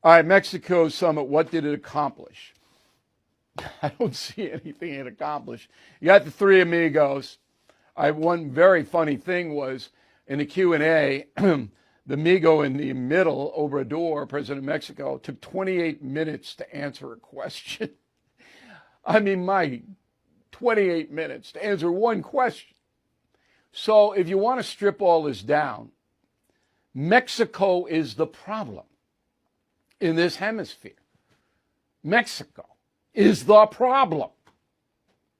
All right, Mexico summit, what did it accomplish? I don't see anything it accomplished. You got the three amigos. One very funny thing was in the Q&A, the amigo in the middle, Obrador, president of Mexico, took 28 minutes to answer a question. I mean, my 28 minutes to answer one question. So if you want to strip all this down, Mexico is the problem in this hemisphere. Mexico is the problem.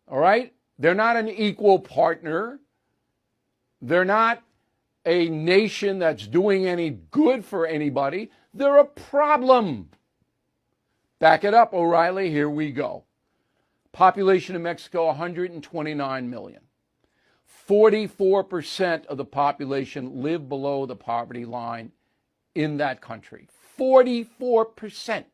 All right? They're not an equal partner. They're not a nation that's doing any good for anybody. They're a problem. Back it up, O'Reilly. Here we go. Population of Mexico, 129 million. 44% of the population live below the poverty line in that country. 44%.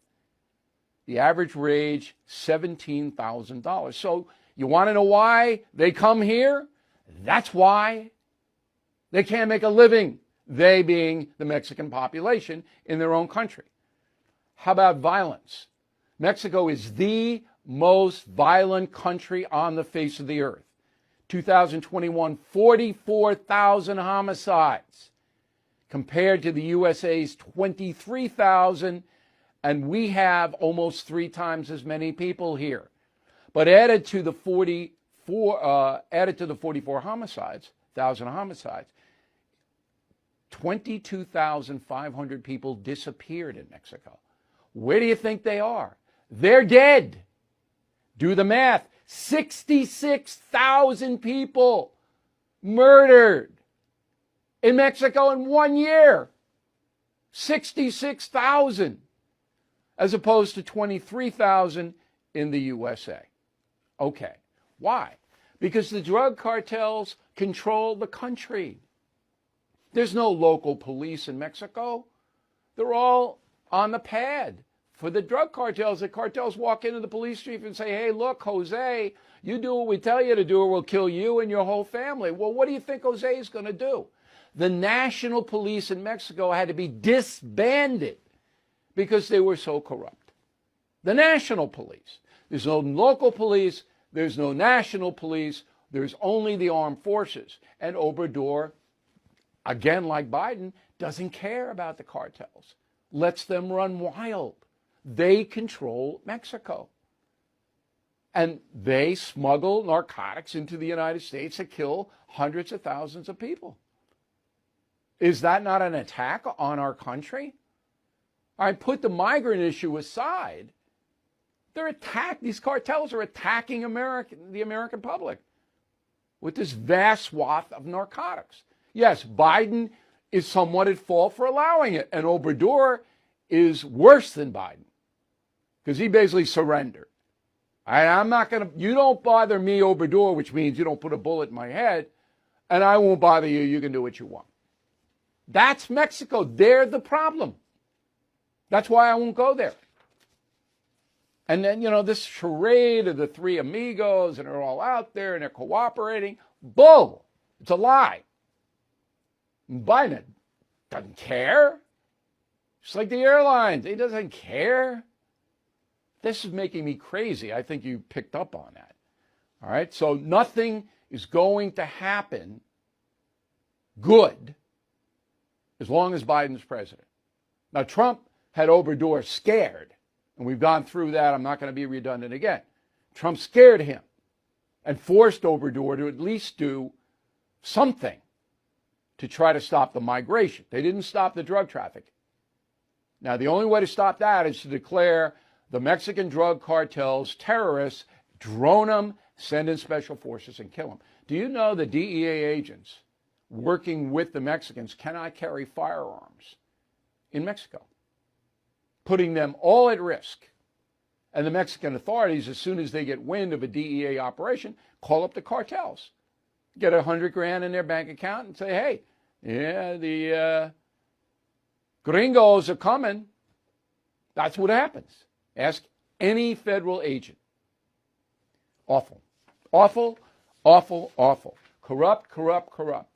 The average wage, $17,000. So you want to know why they come here? That's why. They can't make a living, they being the Mexican population in their own country. How about violence? Mexico is the most violent country on the face of the earth. 2021, 44,000 homicides compared to the USA's 23,000, and we have almost 3 times as many people here. But added to the 44 homicides, 1,000 homicides, 22,500 people disappeared in Mexico. Where do you think they are? They're dead. Do the math. 66,000 people murdered in Mexico in 1 year. 66,000 as opposed to 23,000 in the USA. Okay. Why? Because the drug cartels control the country. There's no local police in Mexico. They're all on the pad for the drug cartels. The cartels walk into the police chief and say, hey, look, Jose, you do what we tell you to do or we'll kill you and your whole family. Well, what do you think Jose is going to do? The national police in Mexico had to be disbanded because they were so corrupt. The national police. There's no local police. There's no national police. There's only the armed forces. And Obrador, again, like Biden, doesn't care about the cartels. Lets them run wild. They control Mexico. And they smuggle narcotics into the United States that kill hundreds of thousands of people. Is that not an attack on our country? I put the migrant issue aside. These cartels are attacking the American public with this vast swath of narcotics. Yes, Biden is somewhat at fault for allowing it, and Obrador is worse than Biden because he basically surrendered. You don't bother me, Obrador, which means you don't put a bullet in my head, and I won't bother you. You can do what you want. That's Mexico. They're the problem. That's why I won't go there. And then, this charade of the three amigos, and they're all out there and they're cooperating. Bull. It's a lie. Biden doesn't care. Just like the airlines. He doesn't care. This is making me crazy. I think you picked up on that. All right? So nothing is going to happen good as long as Biden's president. Now, Trump had Obrador scared, and we've gone through that. I'm not going to be redundant again. Trump scared him and forced Obrador to at least do something to try to stop the migration. They didn't stop the drug trafficking. Now, the only way to stop that is to declare the Mexican drug cartels terrorists, drone them, send in special forces, and kill them. Do you know the DEA agents working with the Mexicans cannot carry firearms in Mexico, putting them all at risk? And the Mexican authorities, as soon as they get wind of a DEA operation, call up the cartels, get $100,000 in their bank account and say, hey, yeah, the gringos are coming. That's what happens. Ask any federal agent. Awful. Awful, awful, awful. Corrupt, corrupt, corrupt.